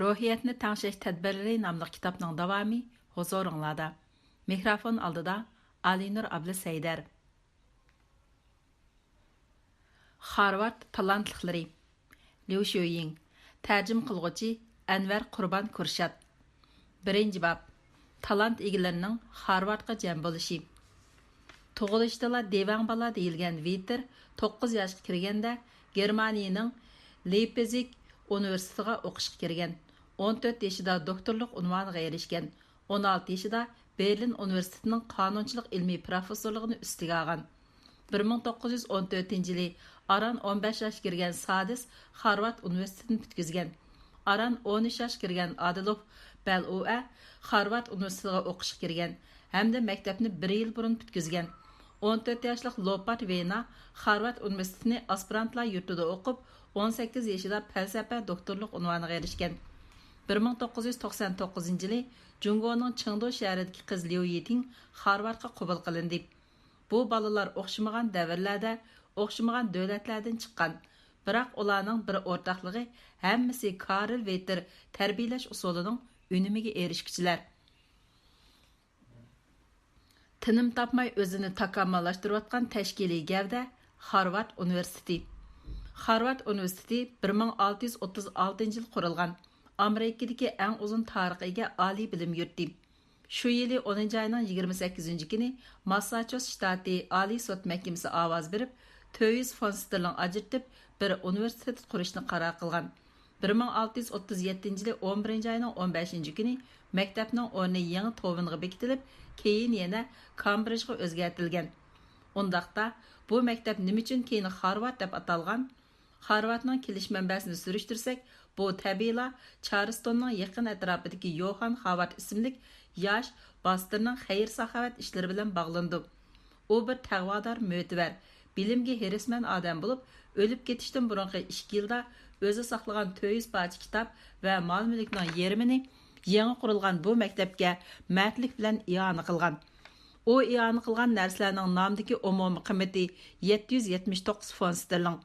Ruhiyatni tangşash tadbirlari nomli kitobning davomi huzuringlarda. Mikrofon oldida Alinur Abdusaydar. Harvard talantliklari. Liu Shuiying. Tarjim qilguvchi Anvar Qurbon Kurshad. Birinchi bob. Talant egalarining Harvardga jam bo'lishi. Tug'ilishdala devang bola deyilgan Witter 9 yoshga kirganda Germaniyaning Leipzig universitetiga o'qishga kirgan. 14 yoshida doktorlik unvoniga erishgan. 16 yoshida Berlin universitetining qonunchilik ilmiy professorligini ustiga olgan. 1914 yili Aran 15 yosh kirgan Sadis Harvard universitetini bitkizgan. Aran 13 yosh kirgan Adolf Belua Harvard universitetiga o'qishga kirgan hamda maktabni 1 yil burun bitkizgan. 14 yoshlik Lopart Vena Harvard universitetini aspirantlar yurtida o'qib, 18 yoshida falsafa doktorlik unvoniga erishgan. 1999 yili Jungoning Chengdu shahridagi qiz Liu Yiting Harvardga qabul qilindi. Bu bolalar o'xshamagan davrlarda, o'xshamagan davlatlardan chiqqan. Biroq ularning bir o'rtaqligi hammasi Karl Witter tarbiyalash usulining unimiga erishkichilar. Tinim topmay o'zini takomillashtirayotgan tashkiliy gavda Harvard universiteti. Harvard universiteti 1636 yil qurilgan. Amerikadagi eng uzun tarixga ega oliy bilim yurti. Shu yili 10 oyning 28 kuni Massachusetts shtati oliy sud mahkamasi ovoz berib, 400 fond sterling ajratib bir universitet qurishni qaror qilgan. 1637 yili 11 oyning 15 kuni maktabning o'rni yangi Tovinga bekitilib, keyin yana Cambridgega o'zgartirilgan. Undaqda bu maktab nima uchun keyin Harvard deb atalgan? Harvardning kelish manbasini surishtirsak, bu tabiiyla Charlestonning yaqin atrofidagi Yohan Harvard ismli yosh Bostonning xayr-saxovat ishlari bilan bog'landi. U bir taqvodor mo'tivar, bilimga herisman odam bo'lib, o'lib ketishdan burungi 2 yilda o'zi saqlagan 400 parcha kitob va mol-mulkning yarmini yangi qurilgan bu maktabga mardlik bilan iona qilgan. U iona qilgan narsalarning nomidagi umumiy qiymati 779 fond sterling.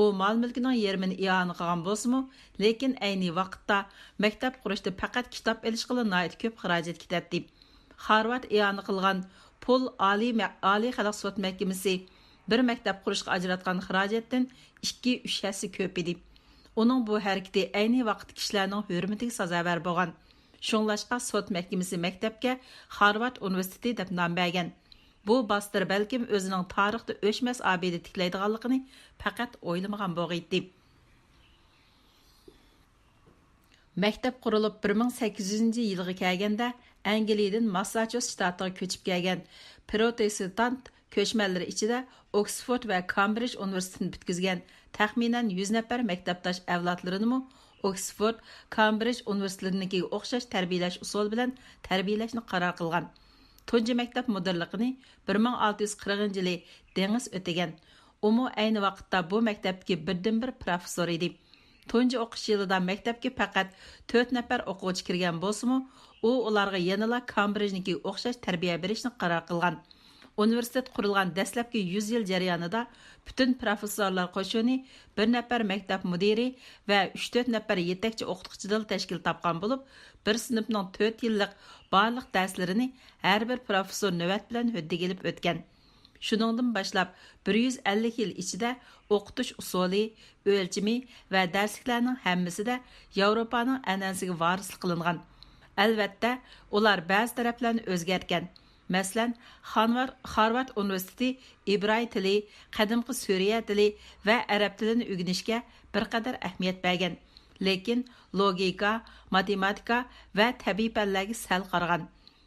U mol-mulkining yarmini iona qilgan bo'lsa-mu, lekin ayni vaqtda maktab qurishda faqat kitob elish qilib ko'p xarajat ketadi. Harvard iona qilgan pul oliy xalq sud mahkamasi bir maktab qurishga ajratgan xarajatdan 2-3 hassa ko'p edi. Uning bu harakati ayni vaqt kishilarning hurmatiga sazovor bo'lgan. Shunglashqa sud mahkamasi maktabga Harvard universiteti deb nom bergan. Bu Bostir balkim o'zining tarixda o'chmas obida tiklaydiganligini faqat o'ylamagan bo'lg'aydi. Maktab qurilib 1800-yilga kelganda Angliyadan Massachusetts shtatiga ko'chib kelgan protestant ko'chmanlari ichida Oxford va Cambridge universitetini bitkizgan taxminan 100 nafar maktabdosh avlodlarini Oxford, Cambridge universitetlariga o'xshash tarbiyalash usuli bilan tarbiyalashni qaror qilgan. Tunji maktab mudirligini 1640 yili Dengiz o'tagan. Umu ayni vaqtda bu maktabdagi birdan-bir professor edi. Tunji o'qish yilida maktabga faqat 4 nafar o'quvchi kirgan bo'lsa-mu, u ularga yanada Cambridge'niki o'xshash tarbiya berishni qaror qilgan. Universitet qurilgan dastlabki 100 yil jarayonida butun professorlar qo'shini 1 nafar maktab mudiri va 3-4 nafar yetakchi o'qituvchidan tashkil topgan bo'lib, bir sinfning 4 yillik barliq darslarini har bir professor navbat bilan huddigilib o'tgan. Shuningdan boshlab 150 yil ichida o'qitish usuli, o'lchimi va darsliklarning hammasida Yevropaning an'anasiga varislik qilingan. Albatta, ular ba'zi taraflarni o'zgartgan. Masalan, Harvard universiteti İbray tili, qadimgi Suriya tili va arab tilini o'rganishga bir qadar ahamiyat bergan. Lekin logika, matematika va tabiiy fanlarga sal qaragan.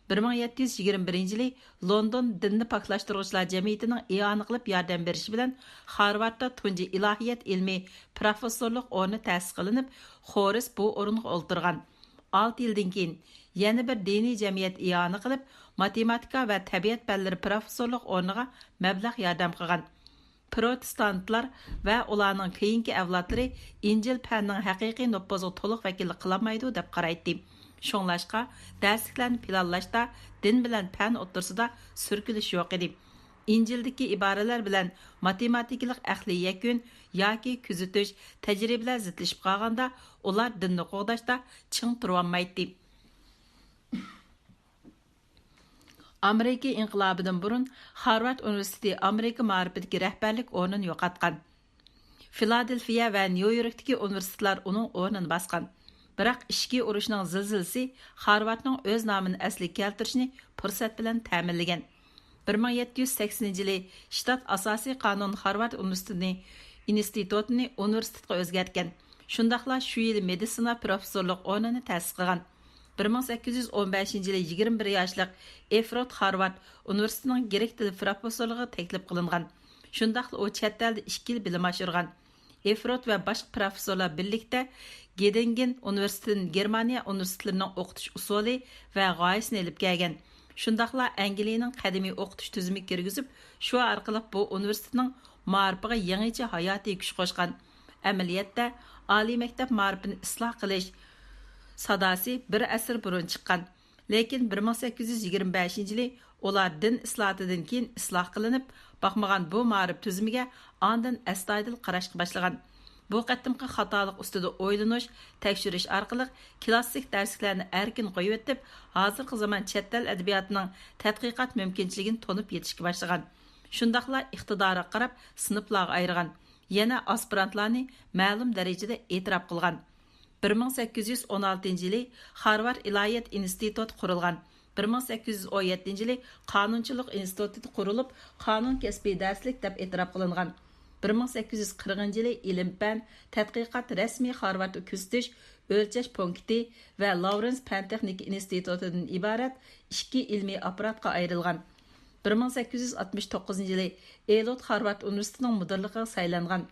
1721 yili London dinni paklashtiruvchilar jamiyatining iona qilib yordam berishi bilan Harvardda tunji ilohiyat ilmi professorlik o'rni ta'sis qilinib, Xoris bu o'ringa o'ltirgan. 6 yildan keyin yana bir diniy jamiyat iona qilib, matematika va tabiat fanlari professorlik o'rniga mablag' yordam qilgan. Protestantlar va ularning keyingi avlodlari Injil fanning haqiqiy nufuziga to'liq vakillik qilolmaydi deb qaraydi. Shunglashqa darsliklarni planlashda din bilan fan o'rtasida surkilish yo'q edi. İncildeki ibareler bilen matematikалық әхли yakun yoki kuzatish tajribalar zitlashib qolganda ular dinni qo'g'dashda ching turolmaydi. Amerika inqilobidan burun Harvard universiteti Amerika ma'rifidagi rahbarlik o'rnini yo'qotgan. Filadelfiya va Nyu-Yorkdagi universitetlar uning o'rnini bosgan. Biroq ishki urushning zilzilasi Harvardning o'z nomini asliga keltirishni fursat bilan ta'minlagan. 1780-yili shtat asosiy qonun Harvard institutini universitetga o'zgartgan. Shundaqla shu yili meditsina professorlik o'rnini ta'sis qilgan. 1815-yili 21 yoshlik Efrod Harvard universitetining grek tili professorligi taklif qilingan. Shundaqla u chet elda 2 yil bilim oshirgan. Efrod va boshqa professorlar birlikda Gedingen universitetining Germaniya universitetlarining o'qitish usuli va g'oyasini olib kelgan. Shundaqla Angliyaning qadimiy o'qitish tizimiga kirgizib, shu orqali bu universitetning ma'rifiga yangicha hayotiy kuch qo'shgan. Amaliyotda oliy maktab ma'rifini isloh qilish sadosi bir asr burun chiqqan. Lekin 1825-yili ular din islohotidan keyin isloh qilinib, baxmagan bu ma'rif tizimiga ondan astoydil qarashga boshlagan. Bu qatimqi xatolik ustida o'ylanish, tekshirish orqali klassik darsliklarni erkin qo'yib o'tib, hozirgi zamon chet el adabiyotining tadqiqot mumkinchiligini to'nib yetishga boshlagan. Shundaqla iqtidoriga qarab sinflarga ayirgan. Yana aspirantlarni ma'lum darajada e'tirof qilgan. 1816-yili Harvard iloyat instituti qurilgan. 1817-yili qonunchilik instituti qurilib, qonun kasbiy darslik deb e'tirof qilingan. 1840-yili ilm-fan tadqiqot rasmiy Harvard kuzatish o'lchash punkti va Lawrence fan texnika institutidan iborat 2 ilmiy apparatga ayrilgan. 1869-yili Elot Harvard universitetining mudirligiga saylangan.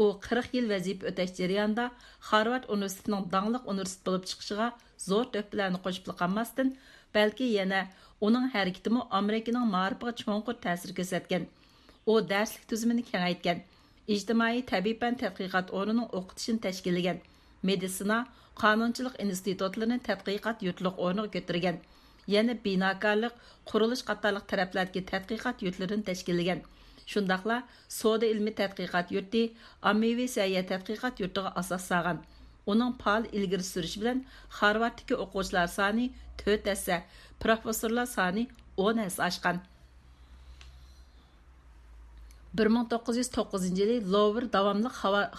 U 40 yil vazifa o'tash jarayonida Harvard universitetining dangliq universitet bo'lib chiqishiga zo'r töhfalarni qo'shib qolmasdan, balki yana uning harakatimi Amerikaning ma'rifiga cho'nqur ta'sir ko'rsatgan. U darslik tuzumini kengaytgan. İctimai tabiiy fan tadqiqot o'rnining o'qitishini tashkillagan. Meditsina, qonunchilik institutlarini tadqiqot yurtliq o'rniga ko'targan. Yana binokorlik, qurilish qatorliq taraflardagi tadqiqot yurtlarini tashkillagan. Shundaqla Soda ilmiy tadqiqot yurti, ommaviy sayya tadqiqot yurtiga asos solgan. Uning faol ilgari surishi bilan Harvarddagi o'quvchilar soni 4 assa, professorlar soni 10 assa oshgan. 1909-yili Lover davomli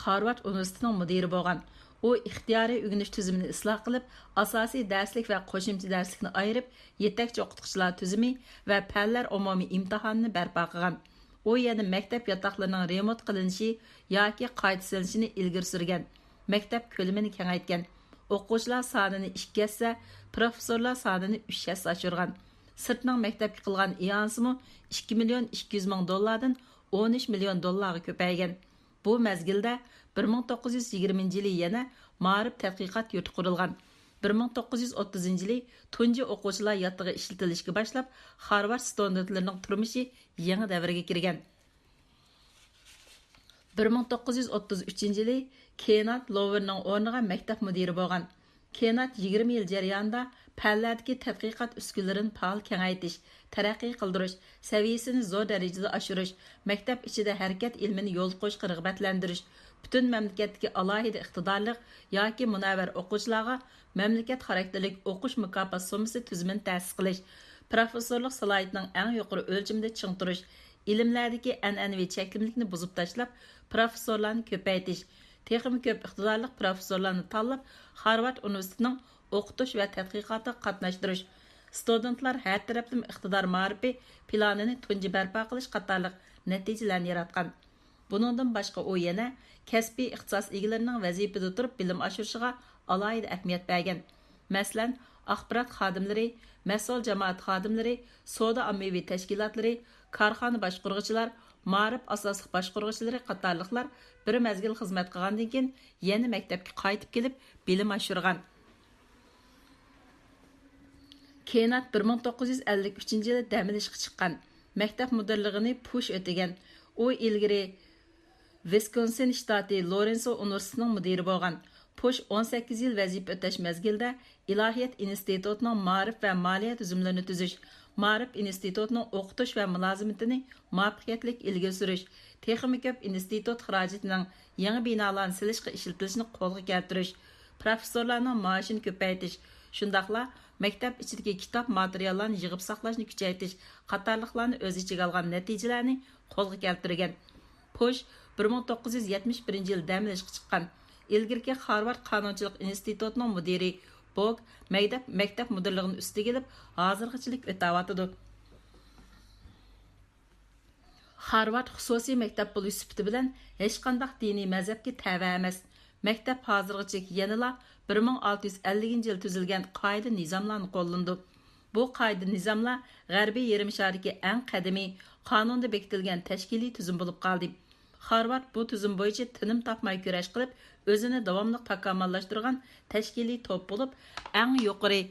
Harvard universitetining mudiri bo'lgan. U ixtiyoriy o'rganish tizimini isloh qilib, asosiy darslik va qo'shimcha darslikni ayirib, yetakchi o'qituvchilar tizimi va fanlar umumiy imtihonini barpo qilgan. U yana maktab yotoqlarining remont qilinishi yoki qayta silinishini ilgari surgan. Maktab ko'lamini kengaytgan. O'quvchilar sonini 2 assa, professorlar sonini 3 assa oshirgan. Sirtning maktabga qilgan iyonsimi 2 million 200 ming dollardan 13 million dollarga ko'paygan. Bu mezgilda 1920-yili yana ma'rif tadqiqot yurti qurilgan. 1930-yili tunji o'quvchilar yotig'i ishlatilishga boshlab, Harvard studentlarining turmushi yangi davrga kirgan. 1933-yili Kenneth Lowerning o'rniga maktab mudiri bo'lgan. Kenneth 20 yil jarayonida fanlardagi tadqiqot uskunalarini faol kengaytirish, taraqqiy qildirish, saviyasini zo'r darajada oshirish, maktab ichida harakat ilmini yo'l qo'yishga rag'batlantirish, butun mamlakatdagi alohida iqtidorliq yoki munavvar o'quvchilarga mamlakat xarakterlik o'qish mukofot summasi tizimini ta'sis qilish, professorlik salohiyatining eng yuqori o'lchimida chingtirish, ilmlardagi an'anaviy cheklimlikni buzib tashlab, professorlarni ko'paytirish, texnik ko'p iqtidorli professorlarni tanlab, Harvard universitetining o'qitish va tadqiqotda qatnashtirish, studentlar har taraflama iqtidor ma'rifi planini tunji barpo qilish qatorliq natijalarni yaratgan. Buningdan boshqa u yana kasbiy ixtisos egalarining vazifada turib bilim oshirishiga alohida ahamiyat bergan. Masalan, axborot xodimlari, mas'ul jamoat xodimlari, savdo ommaviy tashkilotlari, korxona boshqaruvchilar, ma'rif asosli boshqaruvchilari qatorliqlar bir mezgil xizmat qilgandan keyin yana maktabga qaytib kelib bilim oshirgan. Kenneth 1953-yilda dam-olishga chiqqan. Maktab mudirligini push o'tagan. U ilgari Wisconsin shtati Lorenzo universitetining mudiri bo'lgan. Push 18 yil vazifa o'tash mezgilda Ilohiyat institutining ma'rif va moliya tuzumlarini tuzish, Ma'rif institutining o'qitish va mulozimatini muvaffaqiyatli ilgari surish, texnik ko'p institut xarajatining yangi binolarni silishga ishlatilishini qo'lga keltirish, professorlarning maoshini ko'paytirish, shundaqla maktab ichidagi kitob materiallarni yig'ib saqlashni kuchaytirish qatorliqlarni o'z ichiga olgan natijalarni qo'lga keltirgan. Push 1971 yil dam olishga chiqqan. Ilgirki Harvard qonunchilik institutining mudiri Bog maktab mudirligini ustiga olib, hozirgachilik o'tayotidi. Harvard xususiy maktab bo'lish sifati bilan hech qanday diniy mazhabga tava emas. Maktab hozirgacha yanada 1650 yil tuzilgan qoida nizomlarni qo'llandi. Bu qoida nizomlar G'arbiy yarim shardagi eng qadimiy qonunda bekitilgan tashkiliy tuzum bo'lib qoldi. Harvard bu tuzum bo'yicha tinim topmay kurash qilib, o'zini davomli takomillashtirgan tashkiliy to'p bo'lib, eng yuqori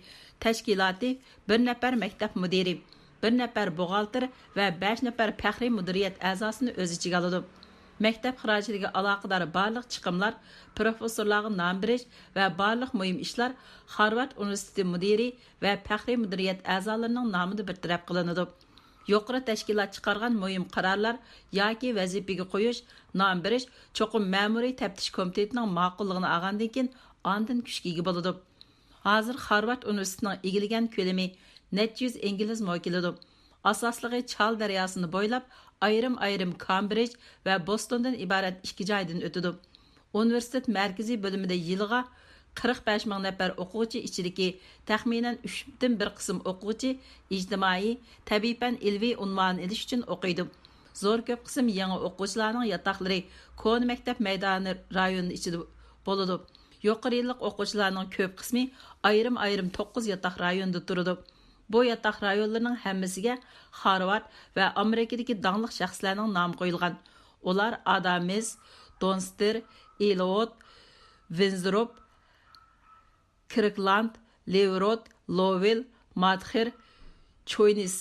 tashkiloti bir nafar maktab mudiri, bir nafar buxgalter va 5 nafar faxriy mudiriyat a'zosini o'z ichiga oladi. Maktab xarajatiga aloqador barliq chiqimlar, professorlarga nom berish va barliq muhim ishlar Harvard universiteti mudiri va faxriy mudiriyat a'zolarining nomida bartaraf qilinadi. Yuqori tashkilot chiqargan muhim qarorlar yoki vazifaga qo'yish, nom berish cho'qim ma'muriy taftish komitetining ma'qulligini olgandan keyin ondan kuchga ega bo'ladi. Hozir Harvard universitetining egilgan ko'lami necha yuz ingliz mokilidir. Asosligi Chal daryosini bo'ylab ayrim Cambridge va Bostondan iborat ikki joydan o'tadi. Universitet markaziy bo'limida yiliga 45 ming nafar o'quvchi ichidagi taxminan 3dan 1 qism o'quvchi ijtimoiy, tabiiy fan ilmiy unvon ilish uchun o'qiydi. Zo'r ko'p qism yangi o'quvchilarning yotoqlari Kon maktab maydoni rayoni ichida bo'ladi. Yuqori yillik o'quvchilarning ko'p qismi ayrim 9 yotoq rayonida turadi. Bu yotoq rayonlarining hammasiga Harvard va Amerikadagi danglik shaxslarning nomi qo'yilgan. Ular Adams, Donster, Eliot, Winthrop, Kirkland, Leverott, Lowell, Madhir, Choynis.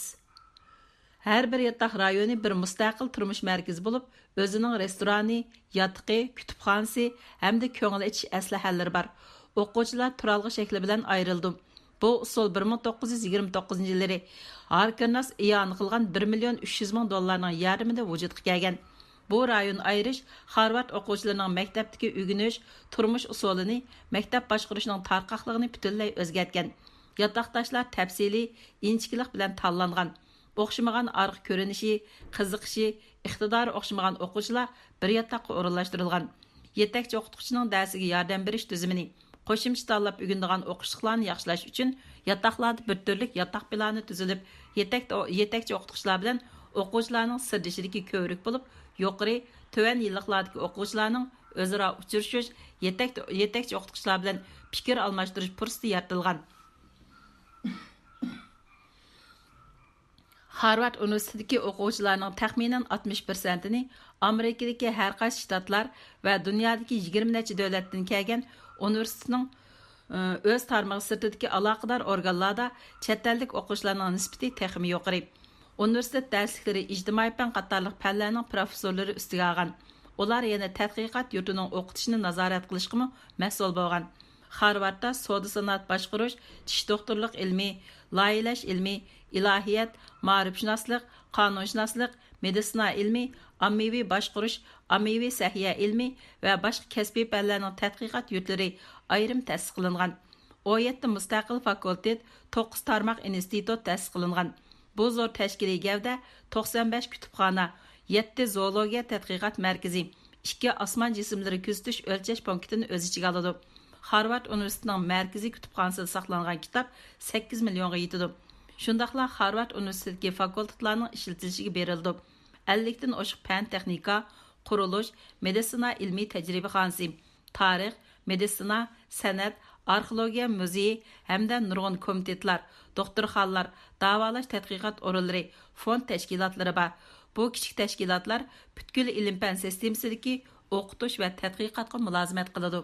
Her bir yotoq rayoni bir mustaqil turmush markazi bo'lib, o'zining restorani, yotiqi, kutubxonasi hamda ko'ngil ichish aslahallari bor. O'quvchilar turalg'i shakli bilan ayrildi. Bu usul 1929 yillari Harkins e'lon qilgan 1 million 300 ming dollarning yordamida vujudga kelgan. Bu rayon ayrish Harvard o'quvchilarining maktabdagi o'rganish, turmush usulini, maktab boshqarishning tarqoqligini butunlay o'zgartgan. Yotoqdoshlar tafsiliy, inchiklik bilan tanlangan. O'xshamagan orqa ko'rinishi, qiziqishi, iqtidori o'xshamagan o'quvchilar bir yotoqqa o'rinlashtirilgan. Yetakchi o'qituvchining darsiga yordam berish tizimini qo'shimcha tanlab o'rganadigan o'qishlarni yaxshilash uchun yotoqlarda bir turlik yotoq plani tuzilib, yetakchi o'qituvchilar bilan o'quvchilarning sirdishidagi ko'rik bo'lib, yuqori, tuvan yilliklardagi o'quvchilarning o'zaro uchrashish, yetakchi o'qituvchilar bilan fikr almashtirish fursati yaratilgan. Harvard universitetidagi o'quvchilarning taxminan 60%ni Amerikadagi har qaysi shtatlar va dunyodagi 20 necha davlatdan kelgan universitetning o'z tarmog'i sirtidagi aloqador organlarda chet ellik o'quvchilarning nisbati texmi yuqori. Universitet darsliklari ijtimoiy fan qatorliq fanlarning professorlari ustiga olgan. Ular yana tadqiqot yurtining o'qitishini nazorat qilishga mas'ul bo'lgan. Harvardda savdo sanoat boshqarish, tish doktorlik ilmi, loyihalash ilmi, ilohiyat, ma'rifshunoslik, qonunshunoslik, meditsina ilmi, ommaviy boshqarish, ommaviy sahiya ilmi va boshqa kasbiy fanlarning tadqiqot yurtlari ayrim ta'sis qilingan. 17 mustaqil fakultet, 9 tarmoq institut ta'sis qilingan. Bu zo'r tashkiliy gavda 95 kutubxona, 7 zoologiya tadqiqot markazi, 2 osmon jismlari kuzatish o'lchash punktini o'z ichiga oladi. Harvard universitetining markaziy kutubxonasida saqlangan kitob 8 millionga yetadi. Shundaqla Harvard universitetidagi fakultetlarning ishlatilishiga berildi. 50 dan oshiq fan texnika, qurilish, meditsina ilmiy tajribaxonasi, tarix, meditsina, san'at, arxeologiya muzeyi hamda nurg'un komitetlar, doktorxonalar, davolash tadqiqot o'rinlari, fond tashkilotlari bor. Bu kichik tashkilotlar butkul ilm-fan sistemasidagi o'qitish va tadqiqotga mulozimat qiladi.